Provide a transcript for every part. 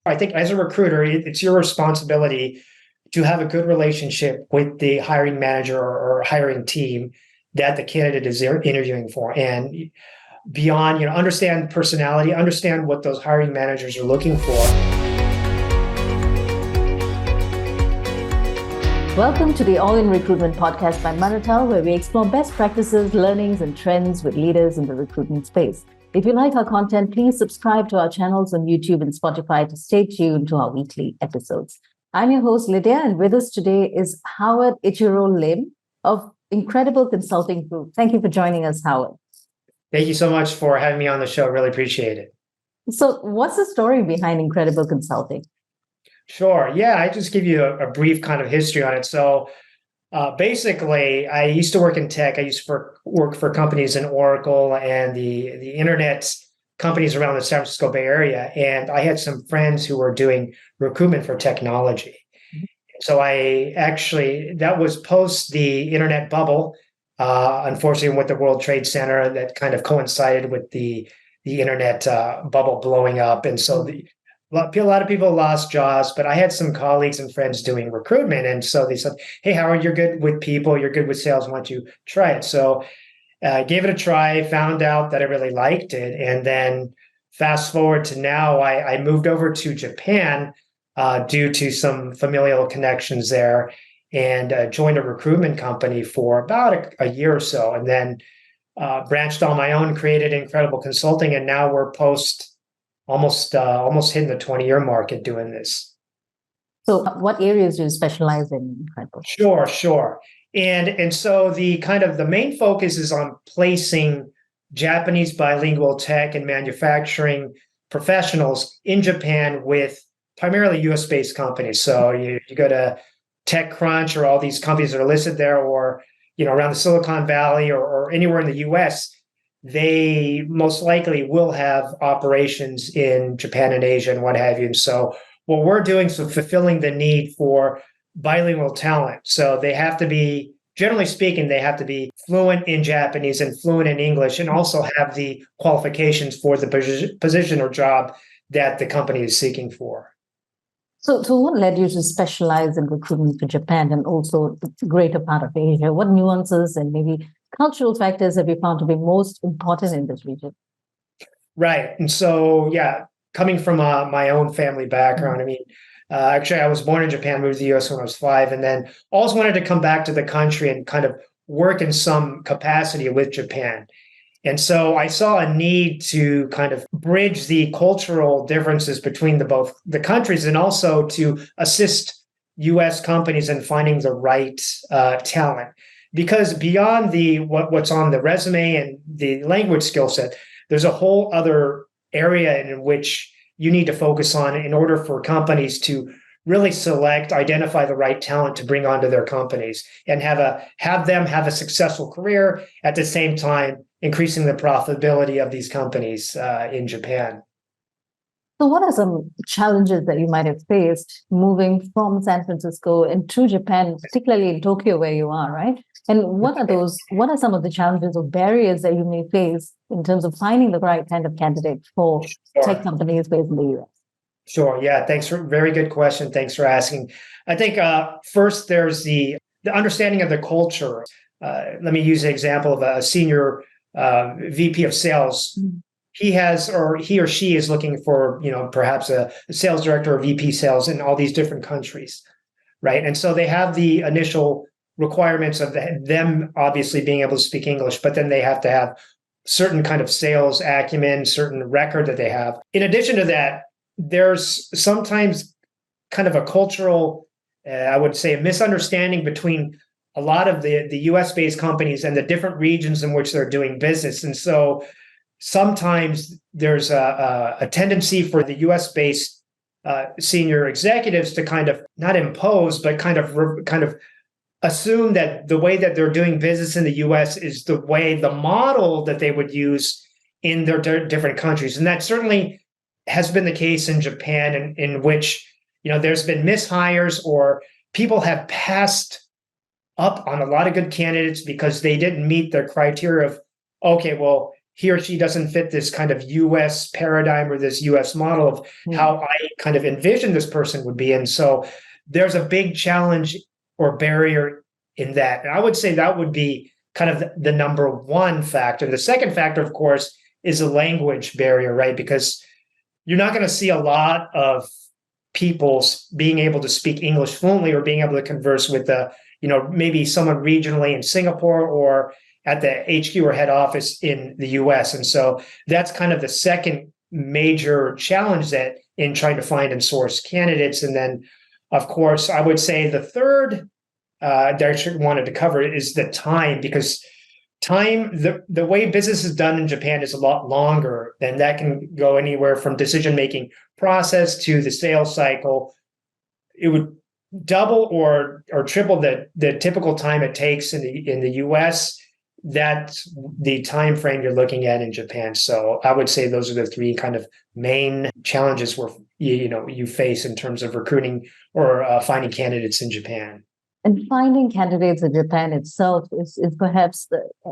I think as a recruiter, it's your responsibility to have a good relationship with the hiring manager or hiring team that the candidate is interviewing for. And beyond, understand personality, understand what those hiring managers are looking for. Welcome to the All in Recruitment podcast by Manatal, where we explore best practices, learnings, and trends with leaders in the recruitment space. If you like our content, please subscribe to our channels on YouTube and Spotify to stay tuned to our weekly episodes. I'm your host, Lydia, and with us today is Howard Ichiro Lim of Incredible Consulting Group. Thank you for joining us, Howard. Thank you so much for having me on the show. Really appreciate it. So what's the story behind Incredible Consulting? Sure. Yeah, I just give you a brief kind of history on it. So basically, I used to work in tech. I used to work for companies in Oracle and the internet companies around the San Francisco Bay Area. And I had some friends who were doing recruitment for technology. So that was post the internet bubble, unfortunately, with the World Trade Center that kind of coincided with the internet bubble blowing up. And so a lot of people lost jobs, but I had some colleagues and friends doing recruitment. And so they said, "Hey, Howard, you're good with people. You're good with sales. Why don't you try it?" So I gave it a try, found out that I really liked it. And then fast forward to now, I moved over to Japan due to some familial connections there and joined a recruitment company for about a year or so. And then branched on my own, created Incredible Consulting. And now we're almost hitting the 20-year mark at doing this. So what areas do you specialize in, Incredible? Sure. And so the main focus is on placing Japanese bilingual tech and manufacturing professionals in Japan with primarily US-based companies. So you go to TechCrunch or all these companies that are listed there, or around the Silicon Valley or anywhere in the US, they most likely will have operations in Japan and Asia and what have you. And so what we're doing is fulfilling the need for bilingual talent. So generally speaking, they have to be fluent in Japanese and fluent in English, and also have the qualifications for the position or job that the company is seeking for. So what led you to specialize in recruitment for Japan and also the greater part of Asia? What nuances and maybe cultural factors have you found to be most important in this region? Right. And so, coming from my own family background, actually, I was born in Japan, moved to the US when I was 5, and then always wanted to come back to the country and kind of work in some capacity with Japan. And so I saw a need to kind of bridge the cultural differences between both the countries, and also to assist US companies in finding the right talent. Because beyond what's on the resume and the language skill set, there's a whole other area in which you need to focus on in order for companies to really identify the right talent to bring onto their companies and have them have a successful career, at the same time increasing the profitability of these companies in Japan. So what are some challenges that you might have faced moving from San Francisco and to Japan, particularly in Tokyo where you are, right? And what are some of the challenges or barriers that you may face in terms of finding the right kind of candidate for tech companies based in the US? Sure. Yeah. Very good question. Thanks for asking. I think first there's the understanding of the culture. Let me use an example of a senior VP of sales. He or she is looking for, perhaps a sales director or VP sales in all these different countries, right? And so they have the initial requirements of them obviously being able to speak English, but then they have to have certain kind of sales acumen, certain record that they have. In addition to that, there's sometimes kind of a cultural, I would say, a misunderstanding between a lot of the US-based companies and the different regions in which they're doing business. And so sometimes there's a tendency for the US-based senior executives to kind of not impose, but kind of assume that the way that they're doing business in the US is the model that they would use in their different countries. And that certainly has been the case in Japan, in which, there's been mishires, or people have passed up on a lot of good candidates because they didn't meet their criteria of, okay, well, he or she doesn't fit this kind of US paradigm or this US model of how I kind of envision this person would be. And so there's a big challenge or barrier in that. And I would say that would be kind of the number one factor. The second factor, of course, is a language barrier, right? Because you're not going to see a lot of people being able to speak English fluently or being able to converse with maybe someone regionally in Singapore or at the HQ or head office in the US. And so that's kind of the second major challenge that in trying to find and source candidates. And then, of course, I would say the third that I wanted to cover is the time, because time, the way business is done in Japan is a lot longer, and that can go anywhere from decision-making process to the sales cycle. It would double or triple the typical time it takes in the US. That's the time frame you're looking at in Japan. So I would say those are the three kind of main challenges where you face in terms of recruiting or finding candidates in Japan. And finding candidates in Japan itself is perhaps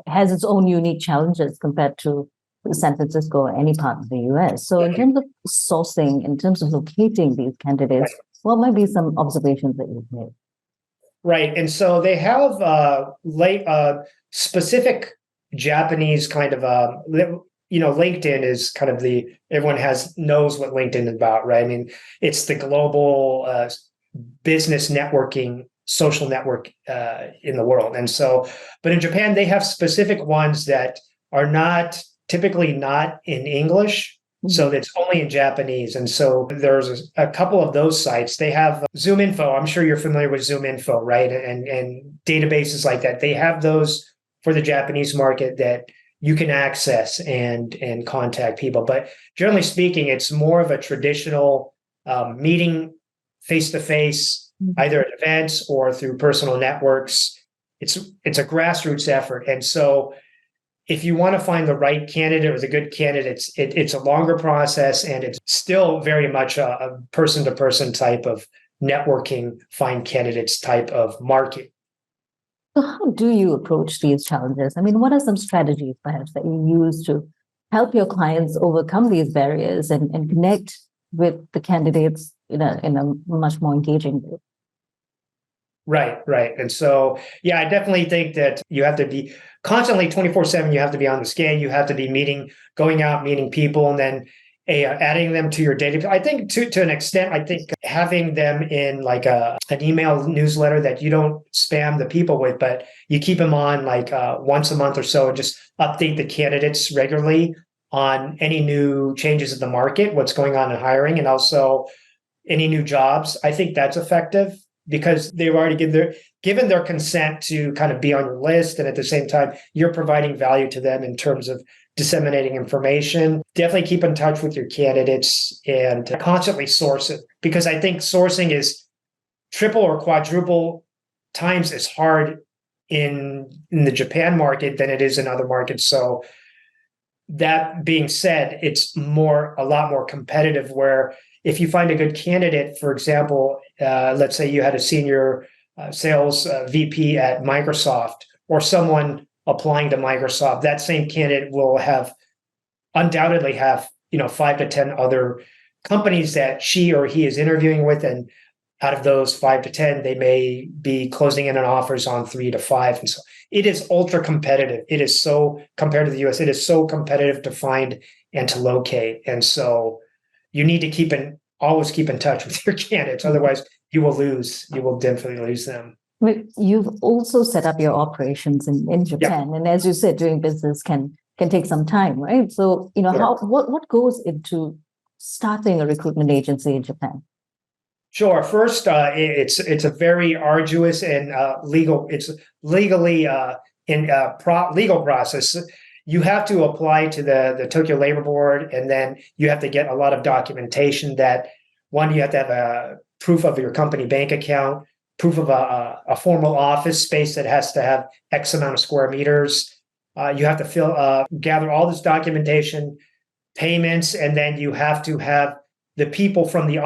has its own unique challenges compared to San Francisco or any part of the US. So in terms of sourcing, in terms of locating these candidates, what might be some observations that you've made? Right. And so they have specific Japanese kind of, LinkedIn is kind of everyone knows what LinkedIn is about, right? I mean, it's the global business networking, social network in the world. And so, but in Japan, they have specific ones that are typically not in English. So it's only in Japanese. And so there's a couple of those sites. They have Zoom Info. I'm sure you're familiar with Zoom Info, right? And databases like that. They have those for the Japanese market that you can access and contact people. But generally speaking, it's more of a traditional meeting face-to-face, either at events or through personal networks. It's a grassroots effort. And so if you want to find the right candidate or the good candidates, it's a longer process, and it's still very much a person-to-person type of networking, find candidates type of market. So how do you approach these challenges? I mean, what are some strategies perhaps that you use to help your clients overcome these barriers and connect with the candidates in a much more engaging way? Right. And so, I definitely think that you have to be constantly 24/7. You have to be on the scan. You have to be going out, meeting people, and then adding them to your database. I think to an extent, I think having them in like an email newsletter that you don't spam the people with, but you keep them on like once a month or so, and just update the candidates regularly on any new changes in the market, what's going on in hiring, and also any new jobs. I think that's effective, because they've already given their consent to kind of be on your list. And at the same time, you're providing value to them in terms of disseminating information. Definitely keep in touch with your candidates and constantly source it, because I think sourcing is triple or quadruple times as hard in the Japan market than it is in other markets. So that being said, it's a lot more competitive, where if you find a good candidate, for example, let's say you had a senior sales VP at Microsoft, or someone applying to Microsoft, that same candidate will undoubtedly have 5 to 10 other companies that she or he is interviewing with, and out of those 5 to 10, they may be closing in on offers on 3 to 5. And so it is ultra competitive. It is so, compared to the US, it is so competitive to find and to locate. And so you need to always keep in touch with your candidates. Otherwise, you will lose. You will definitely lose them. But you've also set up your operations in Japan. And as you said, doing business can take some time, right? So, what goes into starting a recruitment agency in Japan? Sure. First, it's a very arduous and legal process. You have to apply to the Tokyo Labor Board, and then you have to get a lot of documentation that, one, you have to have a proof of your company bank account, proof of a formal office space that has to have X amount of square meters. You have to gather all this documentation, payments, and then you have to have the people from the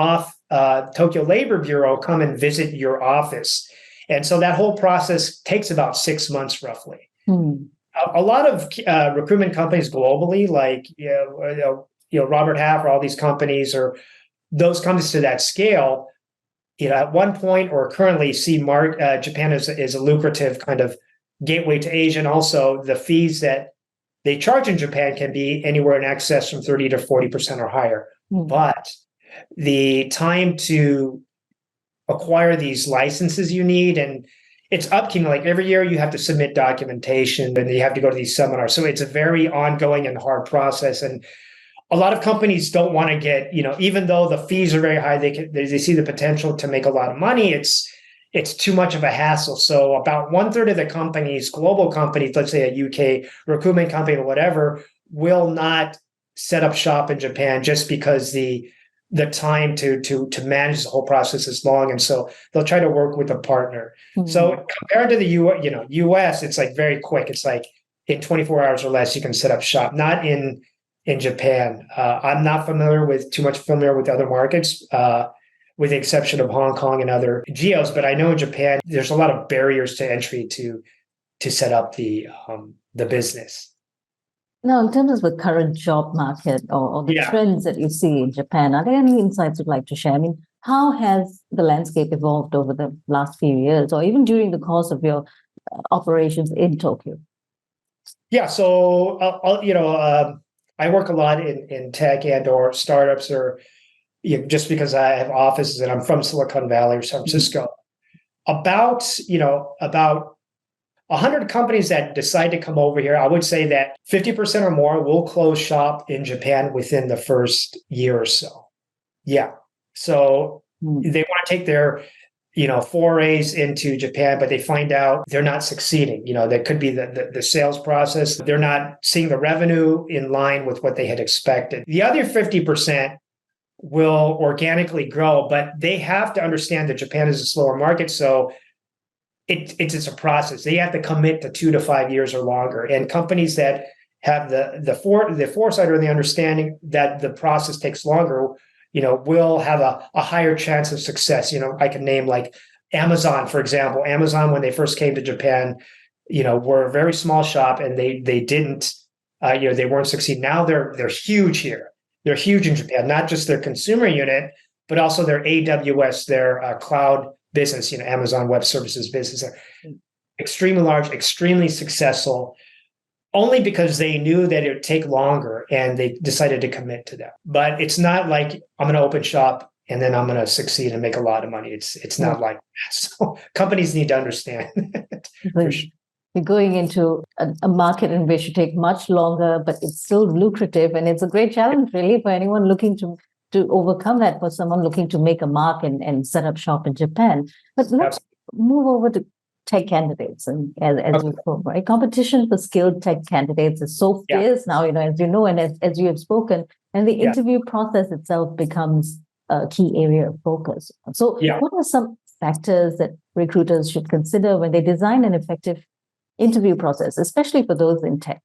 Tokyo Labor Bureau come and visit your office. And so that whole process takes about 6 months roughly. A lot of recruitment companies globally, like Robert Half or all these companies or those companies to that scale, at one point or currently see Japan as a lucrative kind of gateway to Asia. And also the fees that they charge in Japan can be anywhere in excess from 30 to 40% or higher. But the time to acquire these licenses you need, and it's upkeep, like every year you have to submit documentation and you have to go to these seminars. So it's a very ongoing and hard process. And a lot of companies don't want to get, even though the fees are very high, they see the potential to make a lot of money. It's too much of a hassle. So about 1/3 of the companies, global companies, let's say a UK recruitment company or whatever, will not set up shop in Japan just because the time to manage the whole process is long. And so they'll try to work with a partner. So compared to the US, it's like very quick. It's like in 24 hours or less, you can set up shop. Not in Japan. I'm not familiar with other markets, with the exception of Hong Kong and other geos. But I know in Japan, there's a lot of barriers to entry to set up the business. Now, in terms of the current job market or the trends that you see in Japan, are there any insights you'd like to share? I mean, how has the landscape evolved over the last few years, or even during the course of your operations in Tokyo? Yeah, so I work a lot in tech and or startups, or just because I have offices and I'm from Silicon Valley or San Francisco. About 100 companies that decide to come over here, I would say that 50% or more will close shop in Japan within the first year or so. Yeah. So they want to take their, forays into Japan, but they find out they're not succeeding. That could be the sales process. They're not seeing the revenue in line with what they had expected. The other 50% will organically grow, but they have to understand that Japan is a slower market. So it's a process. They have to commit to 2 to 5 years or longer. And companies that have the foresight or the understanding that the process takes longer, will have a higher chance of success. I can name like Amazon, for example. Amazon, when they first came to Japan, were a very small shop and they didn't, they weren't succeeding. Now they're huge here. They're huge in Japan, not just their consumer unit, but also their AWS, their cloud business, Amazon Web Services business. They're extremely large, extremely successful, only because they knew that it would take longer and they decided to commit to that. But it's not like I'm going to open shop and then I'm going to succeed and make a lot of money. It's not like that. So companies need to understand. For sure. You're going into a market in which you take much longer, but it's still lucrative. And it's a great challenge, really, for anyone looking to overcome that, for someone looking to make a mark and set up shop in Japan. But let's move over to tech candidates. And as you know, right? Competition for skilled tech candidates is so fierce now, as you know, and as you have spoken, and the interview process itself becomes a key area of focus. So what are some factors that recruiters should consider when they design an effective interview process, especially for those in tech?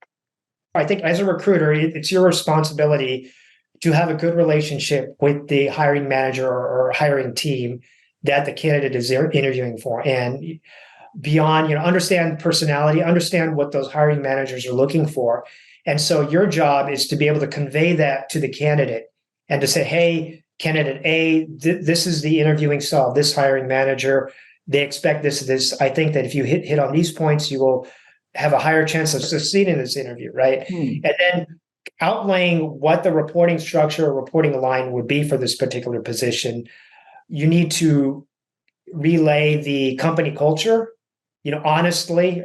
I think as a recruiter, it's your responsibility to have a good relationship with the hiring manager or hiring team that the candidate is interviewing for. And beyond, understand personality, understand what those hiring managers are looking for. And so your job is to be able to convey that to the candidate and to say, hey, candidate A, this is the interviewing style, this hiring manager, they expect this. I think that if you hit on these points, you will have a higher chance of succeeding in this interview, right? And then outlaying what the reporting structure or reporting line would be for this particular position. You need to relay the company culture, honestly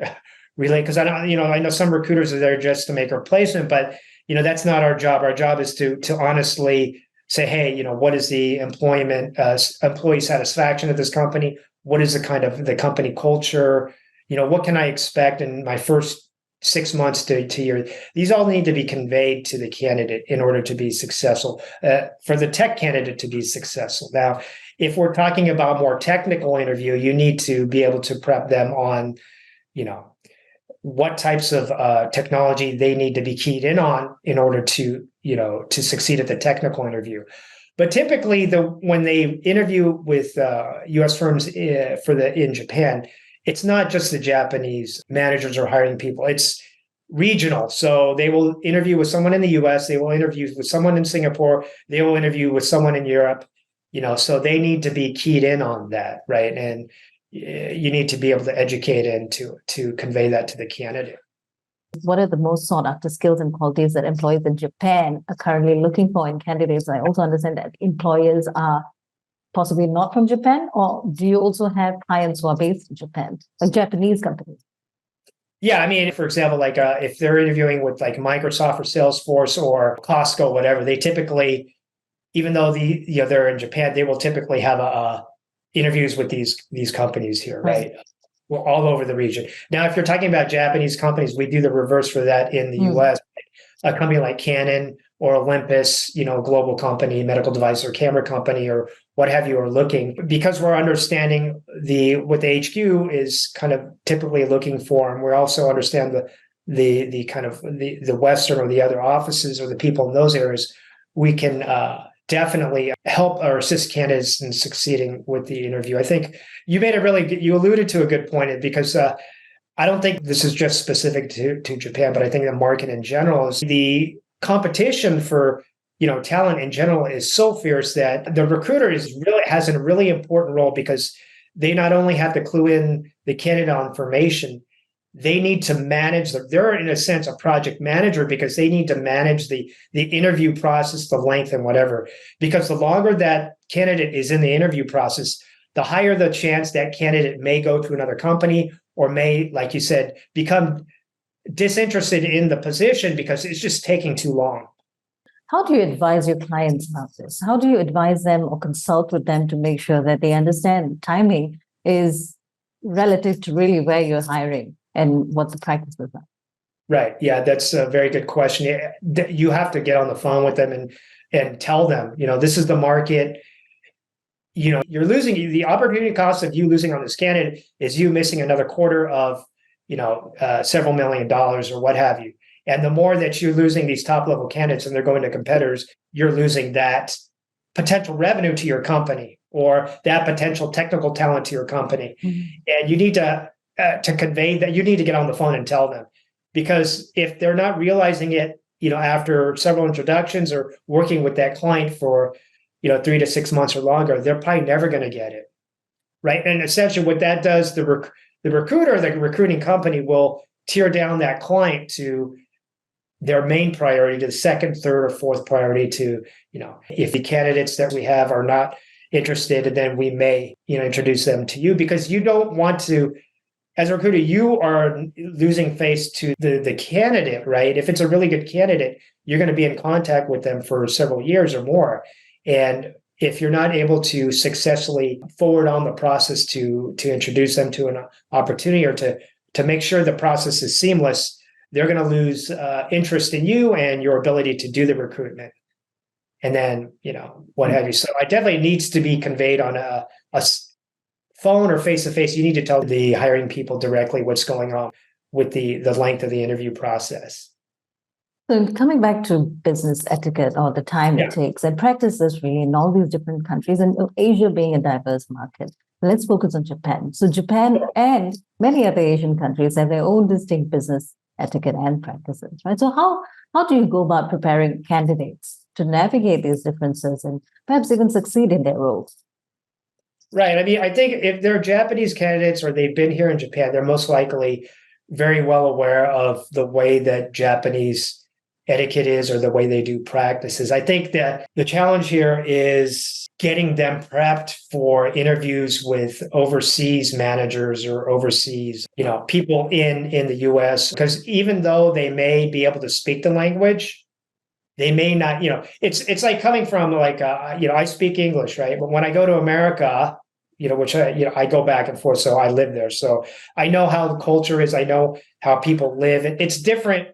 relay, because I know some recruiters are there just to make a replacement, but that's not our job. Our job is to honestly say, hey, what is the employee satisfaction at this company? What is the company culture? What can I expect in my first 6 months to a year? These all need to be conveyed to the candidate in order to be successful, for the tech candidate to be successful. Now, if we're talking about more technical interview, you need to be able to prep them on, what types of technology they need to be keyed in on in order to succeed at the technical interview. But typically, when they interview with U.S. firms in Japan, it's not just the Japanese managers or hiring people. It's regional. So they will interview with someone in the US, they will interview with someone in Singapore, they will interview with someone in Europe, so they need to be keyed in on that, right? And you need to be able to educate and to convey that to the candidate. What are the most sought after skills and qualities that employees in Japan are currently looking for in candidates? I also understand that employers are possibly not from Japan, or do you also have clients who are based in Japan, like Japanese companies? Yeah, I mean, for example, like if they're interviewing with like Microsoft or Salesforce or Costco, whatever, they typically, even though they're in Japan, they will typically have interviews with these companies here, right? Well, all over the region. Now, if you're talking about Japanese companies, we do the reverse for that in the US. A company like Canon or Olympus, global company, medical device or camera company or what have you, are looking, because we're understanding what the HQ is kind of typically looking for, and we also understand the kind of the Western or the other offices or the people in those areas. We can definitely help or assist candidates in succeeding with the interview. I think you alluded to a good point, because I don't think this is just specific to Japan, but I think the market in general is the competition for talent in general is so fierce that the recruiter has a really important role, because they not only have to clue in the candidate on information, they need to manage they're in a sense a project manager, because they need to manage the interview process, the length and whatever, because the longer that candidate is in the interview process, the higher the chance that candidate may go to another company or may, like you said, become disinterested in the position because it's just taking too long. How do you advise your clients about this? How do you advise them or consult with them to make sure that they understand timing is relative to really where you're hiring and what the practices are? Right. Yeah, that's a very good question. You have to get on the phone with them and tell them, this is the market. You're losing, the opportunity cost of you losing on this candidate is you missing another quarter of, several $1 million or what have you. And the more that you're losing these top level candidates and they're going to competitors, you're losing that potential revenue to your company or that potential technical talent to your company. Mm-hmm. And you need to convey that. You need to get on the phone and tell them, because if they're not realizing it, after several introductions or working with that client for, 3 to 6 months or longer, they're probably never going to get it. Right. And essentially what that does, the recruiter, the recruiting company will tear down that client to their main priority, to the second, third, or fourth priority to, if the candidates that we have are not interested, and then we may, introduce them to you, because you don't want to, as a recruiter, you are losing face to the candidate, right? If it's a really good candidate, you're going to be in contact with them for several years or more. And if you're not able to successfully forward on the process to introduce them to an opportunity or to make sure the process is seamless, they're going to lose interest in you and your ability to do the recruitment. And then, what have you. So it definitely needs to be conveyed on a phone or face-to-face. You need to tell the hiring people directly what's going on with the length of the interview process. So coming back to business etiquette or the time it takes, and practices really in all these different countries, and Asia being a diverse market. Let's focus on Japan. So Japan and many other Asian countries have their own distinct business etiquette and practices, right? So how do you go about preparing candidates to navigate these differences and perhaps even succeed in their roles? Right. I mean, I think if they're Japanese candidates or they've been here in Japan, they're most likely very well aware of the way that Japanese etiquette is or the way they do practices. I think that the challenge here is getting them prepped for interviews with overseas managers or overseas, people in the US, because even though they may be able to speak the language, they may not, it's like coming from I speak English, right? But when I go to America, which I go back and forth, so I live there. So I know how the culture is. I know how people live. It's different.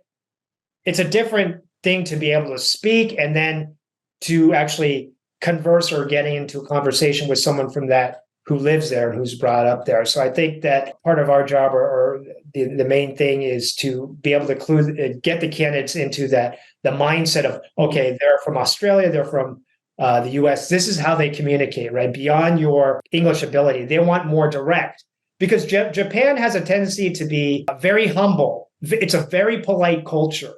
It's a different thing to be able to speak and then to actually converse or getting into a conversation with someone from that who lives there and who's brought up there. So I think that part of our job or the main thing is to be able to get the candidates into the mindset of, okay, they're from Australia, they're from the US. This is how they communicate, right? Beyond your English ability. They want more direct, because Japan has a tendency to be very humble it's a very polite culture.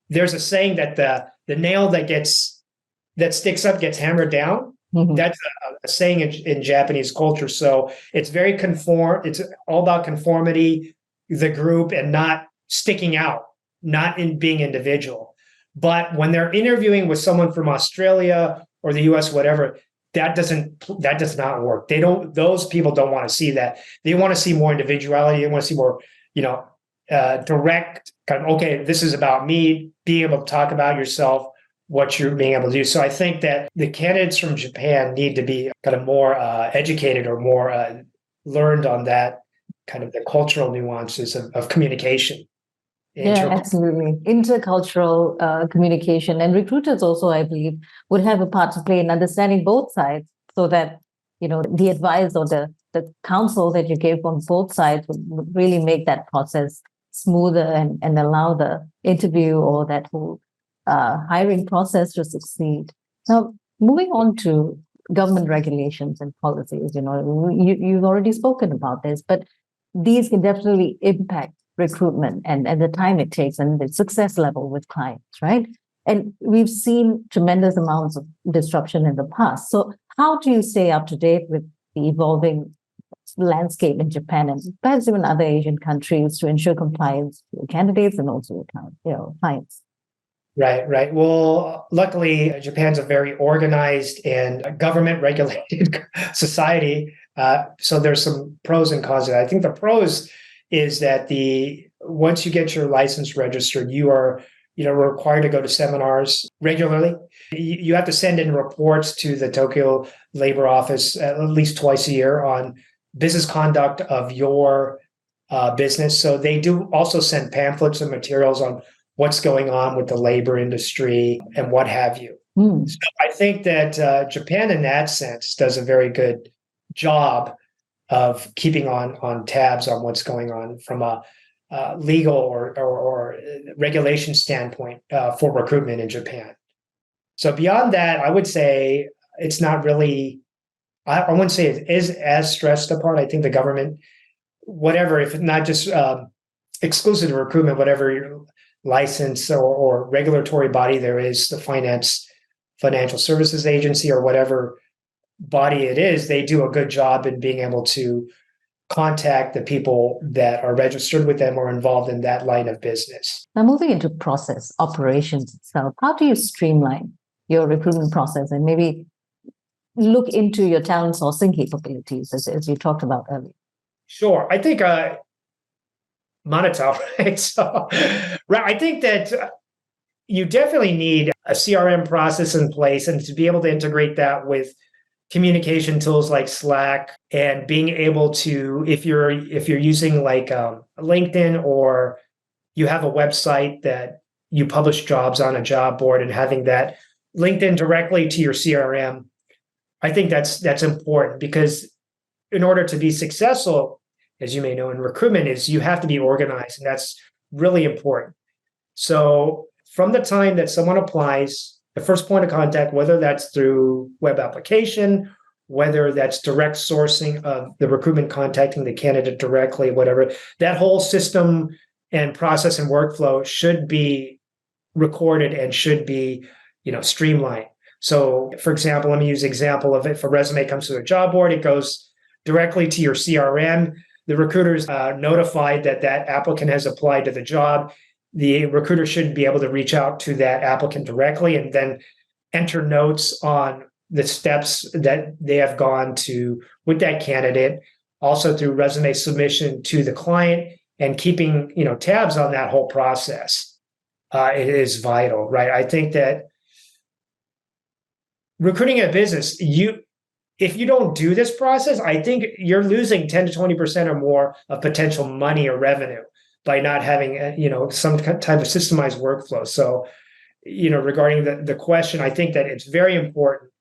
There's a saying that the nail that sticks up gets hammered down. Mhm. That's a saying in Japanese culture. So it's very conform. It's all about conformity, the group, and not sticking out, not in being individual. But when they're interviewing with someone from Australia or the US, whatever, that does not work. Those people don't want to see that. They want to see more individuality. They want to see more, direct kind of, okay, this is about me, being able to talk about yourself, what you're being able to do. So I think that the candidates from Japan need to be kind of more educated or more learned on that kind of the cultural nuances of communication. Yeah, absolutely. Intercultural communication, and recruiters also, I believe, would have a part to play in understanding both sides, so that the advice or the counsel that you give on both sides would really make that process smoother and allow the interview or that whole hiring process to succeed. Now, moving on to government regulations and policies, you've already spoken about this, but these can definitely impact recruitment and the time it takes and the success level with clients, right? And we've seen tremendous amounts of disruption in the past. So how do you stay up to date with the evolving landscape in Japan and perhaps even other Asian countries to ensure compliance with candidates and also clients? Right. Well, luckily, Japan's a very organized and government-regulated society. So there's some pros and cons of that. I think the pros is that once you get your license registered, you are required to go to seminars regularly. You have to send in reports to the Tokyo Labor Office at least twice a year on business conduct of your business. So they do also send pamphlets and materials on what's going on with the labor industry and what have you. So I think that Japan, in that sense, does a very good job of keeping on tabs on what's going on from a legal or regulation standpoint for recruitment in Japan. So beyond that, I would say it's not really, I wouldn't say it is as stressed upon. I think the government, whatever, if it's not just exclusive to recruitment, whatever your license or regulatory body there is, the financial services agency or whatever body it is, they do a good job in being able to contact the people that are registered with them or involved in that line of business. Now, moving into process operations itself, how do you streamline your recruitment process and maybe look into your talent sourcing capabilities as you talked about earlier? Sure. I think Manatal, right? So, right. I think that you definitely need a CRM process in place and to be able to integrate that with communication tools like Slack and being able to, if you're using like LinkedIn or you have a website that you publish jobs on a job board and having that linked in directly to your CRM, I think that's important because in order to be successful, as you may know in recruitment, is you have to be organized, and that's really important. So from the time that someone applies, the first point of contact, whether that's through web application, whether that's direct sourcing of the recruitment contacting the candidate directly, whatever, that whole system and process and workflow should be recorded and should be, streamlined. So, for example, let me use an example of if a resume comes to a job board, it goes directly to your CRM. The recruiter's notified that applicant has applied to the job. The recruiter should be able to reach out to that applicant directly and then enter notes on the steps that they have gone to with that candidate, also through resume submission to the client and keeping tabs on that whole process. It is vital, right? I think that recruiting a business, if you don't do this process, I think you're losing 10 to 20% or more of potential money or revenue by not having, some type of systemized workflow. So, regarding the question, I think that it's very important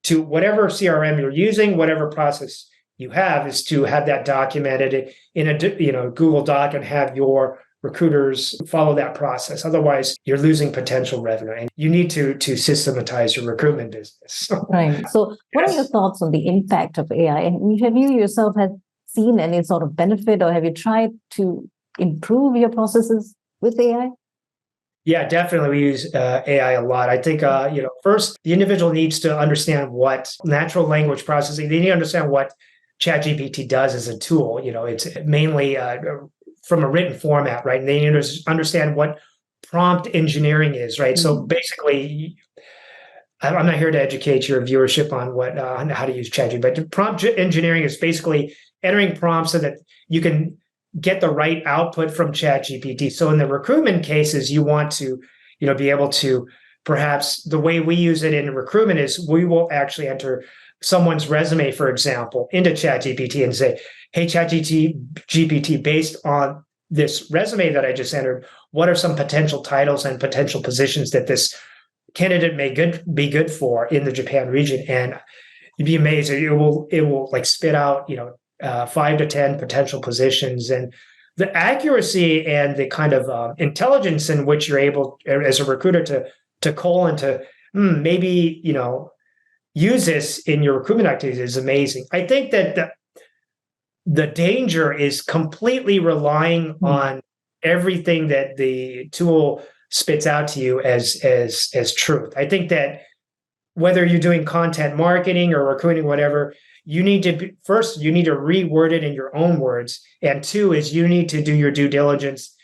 to whatever CRM you're using, whatever process you have, is to have that documented in a Google Doc and have your recruiters follow that process. Otherwise, you're losing potential revenue, and you need to systematize your recruitment business. Right. So, what are your thoughts on the impact of AI? And have you yourself seen any sort of benefit, or have you tried to improve your processes with AI? Yeah, definitely. We use AI a lot. I think, first, the individual needs to understand what natural language processing, they need to understand what ChatGPT does as a tool. It's mainly from a written format, right? And they need to understand what prompt engineering is, right? So basically, I'm not here to educate your viewership on on how to use ChatGPT, but prompt engineering is basically entering prompts so that you can get the right output from ChatGPT. So in the recruitment cases, you want to, be able to, perhaps the way we use it in recruitment is we will actually enter someone's resume, for example, into ChatGPT and say, hey, ChatGPT, based on this resume that I just entered, what are some potential titles and potential positions that this candidate may be good for in the Japan region? And you'd be amazed. It will like spit out, 5 to 10 potential positions, and the accuracy and the kind of intelligence in which you're able as a recruiter to call and to maybe, use this in your recruitment activities is amazing. I think that the danger is completely relying on everything that the tool spits out to you as truth. I think that whether you're doing content marketing or recruiting, whatever, you need to reword it in your own words. And two is you need to do your due diligence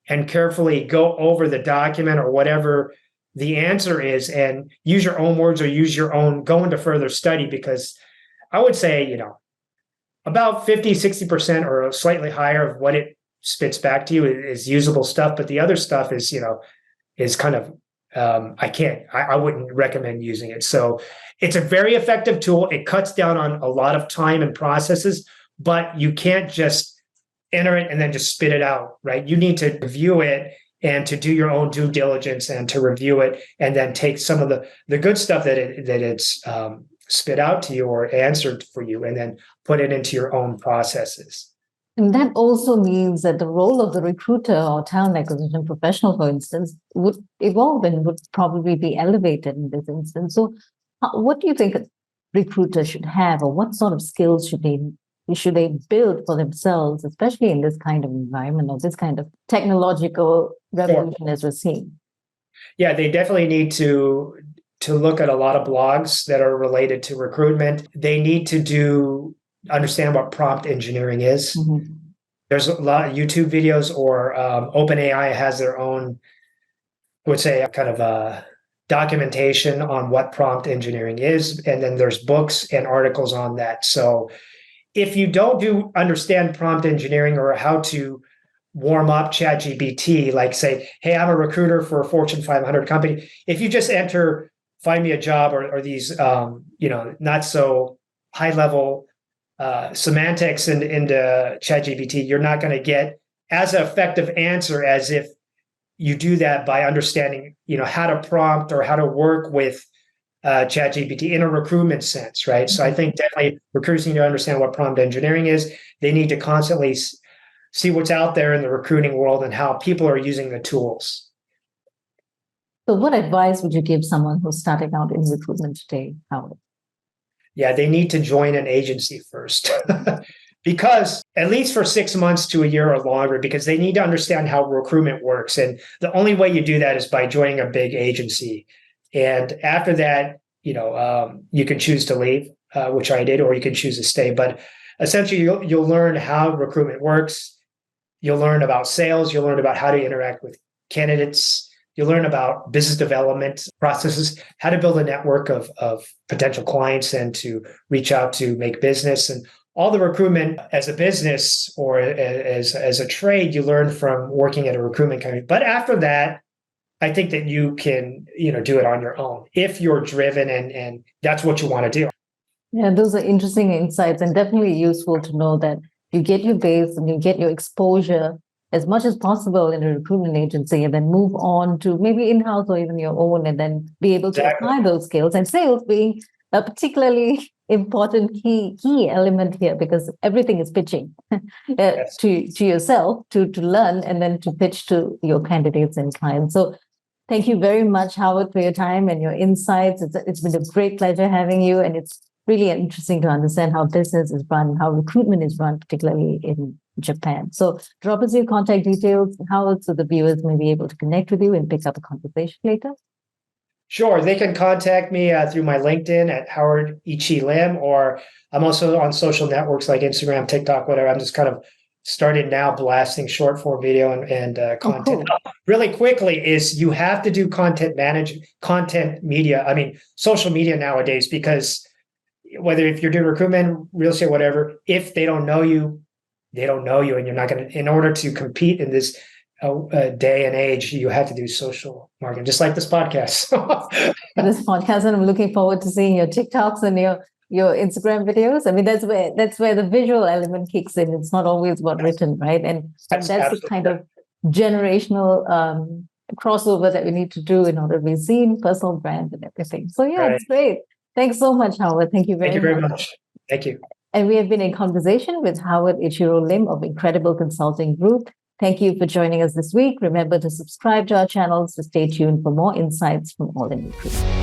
and carefully go over the document or whatever the answer is and use your own words or go into further study, because I would say, about 50, 60% or slightly higher of what it spits back to you is usable stuff. But the other stuff is kind of, I wouldn't recommend using it. So it's a very effective tool. It cuts down on a lot of time and processes, but you can't just enter it and then just spit it out, right? You need to review it and to do your own due diligence and to review it and then take some of the good stuff that it's spit out to you or answered for you and then put it into your own processes. And that also means that the role of the recruiter or talent acquisition professional, for instance, would evolve and would probably be elevated in this instance. So what do you think a recruiter should have, or what sort of skills should they build for themselves, especially in this kind of environment or this kind of technological revolution as we're seeing? Yeah, they definitely need to look at a lot of blogs that are related to recruitment. They need to understand what prompt engineering is. Mm-hmm. There's a lot of YouTube videos, or OpenAI has their own, I would say, kind of a documentation on what prompt engineering is. And then there's books and articles on that. So if you don't understand prompt engineering or how to warm up ChatGPT, like say, hey, I'm a recruiter for a Fortune 500 company. If you just enter, find me a job or these, not so high level semantics into ChatGPT, you're not going to get as effective answer as if you do that by understanding, how to prompt or how to work with ChatGPT in a recruitment sense, right? Mm-hmm. So I think definitely recruiters need to understand what prompt engineering is. They need to constantly see what's out there in the recruiting world and how people are using the tools. So what advice would you give someone who's starting out in recruitment today, Howard? Yeah, they need to join an agency first because at least for 6 months to a year or longer, because they need to understand how recruitment works. And the only way you do that is by joining a big agency. And after that, you can choose to leave, which I did, or you can choose to stay. But essentially, you'll learn how recruitment works. You'll learn about sales. You'll learn about how to interact with candidates. You'll learn about business development processes, how to build a network of potential clients and to reach out to make business. And all the recruitment as a business or as a trade, you learn from working at a recruitment company. But after that, I think that you can, do it on your own if you're driven and that's what you want to do. Yeah, those are interesting insights and definitely useful to know that you get your base and you get your exposure as much as possible in a recruitment agency and then move on to maybe in-house or even your own and then be able to apply those skills, and sales being a particularly important key element here, because everything is pitching yes. to yourself to learn and then to pitch to your candidates and clients. So thank you very much, Howard, for your time and your insights. It's been a great pleasure having you, and it's really interesting to understand how business is run, how recruitment is run, particularly in Japan. So drop us your contact details, Howard, so the viewers may be able to connect with you and pick up a conversation later. Sure. They can contact me through my LinkedIn at Howard Ichi Lim, or I'm also on social networks like Instagram, TikTok, whatever. I'm just kind of started now blasting short form video and content. Cool. Really quickly is you have to do content media. I mean, social media nowadays, because whether if you're doing recruitment, real estate, whatever, if they don't know you, they don't know you, and you're not going to, in order to compete in this day and age, you have to do social marketing, just like this podcast. This podcast, and I'm looking forward to seeing your TikToks and your Instagram videos. I mean, that's where the visual element kicks in. It's not always what written, right? And that's the kind of generational crossover that we need to do in order to be seen, personal brand and everything. So yeah, It's great. Thanks so much, Howard. Thank you very much. Thank you. And we have been in conversation with Howard Ichiro Lim of Incredible Consulting Group. Thank you for joining us this week. Remember to subscribe to our channels to stay tuned for more insights from All in Recruitment.